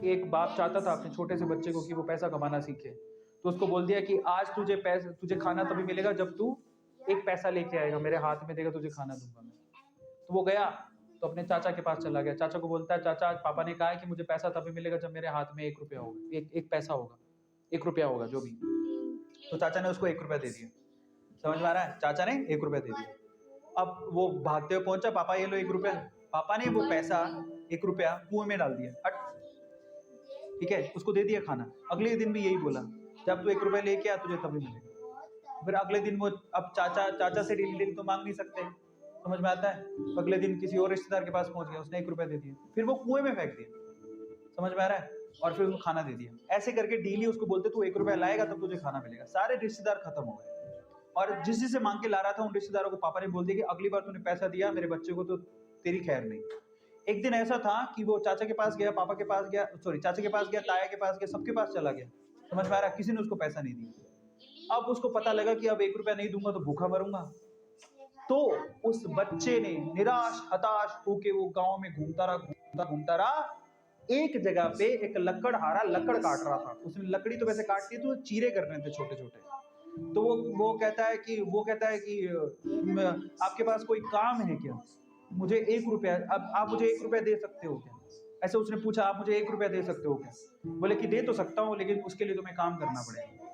एक बाप चाहता था अपने छोटे से बच्चे को कि वो पैसा कमाना सीखे, तो उसको बोल दिया कि आज तुझे खाना तभी मिलेगा जब तू एक पैसा लेके आएगा, मेरे हाथ में देगा, तुझे खाना दूंगा मैं। तो वो गया, तो अपने चाचा के पास चला गया। चाचा को बोलता है, चाचा आज पापा ने कहा है कि मुझे पैसा तभी मिलेगा जब मेरे हाथ में 1 रुपया होगा, एक पैसा होगा, 1 रुपया होगा जो भी। तो चाचा ने उसको 1 रुपया दे दिया। समझ में आ रहा है? चाचा ने 1 रुपया दे दिया। अब वो भागते हुए पहुंचा, पापा ये लो 1 रुपया। पापा ने वो पैसा 1 रुपया कुएं में डाल दिया। हट, ठीक है, उसको दे दिया खाना। अगले दिन भी यही बोला, जब तू 1 रुपया लेके आ तुझे तभी मिलेगा। फिर अगले दिन वो, अब चाचा से डेली तो मांग नहीं सकते, समझ में आता है? अगले दिन किसी और रिश्तेदार के पास पहुंच गया, उसने 1 रुपया दे दिया, फिर वो कुएं में फेंक दिया। समझ में आ रहा है? और फिर उसको खाना दे दिया। ऐसे करके डेली उसको बोलते तू 1 रुपया लाएगा तब तुझे खाना मिलेगा। सारे रिश्तेदार खत्म हो गए, और जिस से मांग के ला रहा था उन रिश्तेदारों को पापा ने बोल दिया कि अगली बार तूने पैसा दिया मेरे बच्चे को तो तेरी खैर नहीं। एक दिन ऐसा था कि वो चाचा के पास गया, पापा के पास गया, सॉरी चाचा के पास गया, ताया के पास गया, सबके पास चला गया। समझ में आ रहा है? किसी ने उसको पैसा नहीं दिया। अब उसको पता लगा कि अब 1 रुपया नहीं दूंगा तो भूखा मरूंगा। तो उस बच्चे ने निराश हताश होके वो गांव में घूमता रहा। एक जगह पे एक लकड़हारा लकड़ काट रहा था। उसने लकड़ी तो वैसे काटती है, तो चीरे करने थे छोटे छोटे। तो वो कहता है कि आपके पास कोई काम है क्या? मुझे 1 रुपया, अब आप मुझे 1 रुपया दे सकते हो क्या? ऐसे उसने पूछा, आप मुझे 1 रुपया दे सकते हो क्या? बोले कि दे तो सकता हूँ, लेकिन उसके लिए तुम्हें काम करना पड़ेगा।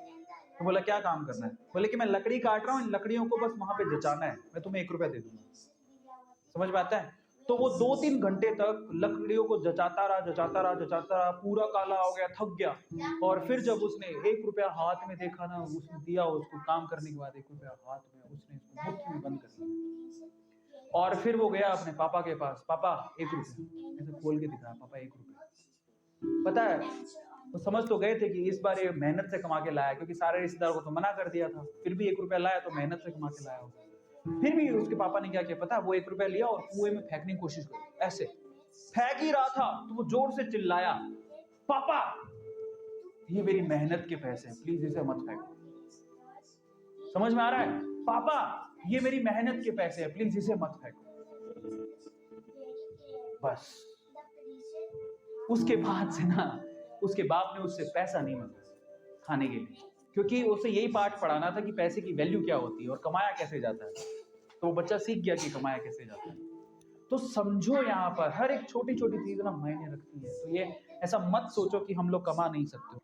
तो बोला क्या काम करना है? बोले कि मैं लकड़ी काट रहा हूँ, इन लकड़ियों को बस वहां पे जचाना है, मैं तुम्हें 1 रुपया दे दूंगा। समझ में आता है? तो वो 2-3 घंटे तक लकड़ियों को जचाता रहा, पूरा काला हो गया, थक गया। और फिर जब उसने 1 रुपया हाथ में देखा ना, उसने दिया उसको, काम करने के बाद 1 रुपया हाथ में, उसने इसको मुट्ठी में बंद कर लिया। और फिर वो गया अपने पापा के पास, पापा 1 रुपया, ऐसे खोल के दिखाया, पापा 1 रुपया। पता है, वो समझ तो गए थे कि इस बार ये मेहनत से कमा के लाया, क्योंकि सारे रिश्तेदारों को तो मना कर दिया था, फिर भी 1 रुपया लाया तो मेहनत से कमा के लाया होगा। फिर भी उसके पापा ने क्या किया पता? वो 1 रुपया लिया और कुएं में फेंकने की कोशिश की। ऐसे फेंक ही रहा था तो वो जोर से चिल्लाया, पापा ये मेरी मेहनत के पैसे हैं, प्लीज इसे मत फेंको। समझ में आ रहा है? पापा ये मेरी मेहनत के पैसे हैं, प्लीज इसे मत फेंको। बस उसके बाद से ना, उसके बाप ने उससे पैसा नहीं मांगा खाने के लिए, क्योंकि उसे यही पाठ पढ़ाना था कि पैसे की वैल्यू क्या होती है और कमाया कैसे जाता है। तो वो बच्चा सीख गया कि कमाया कैसे जाता है। तो समझो, यहाँ पर हर एक छोटी छोटी चीज ना मायने रखती है। तो ये ऐसा मत सोचो कि हम लोग कमा नहीं सकते।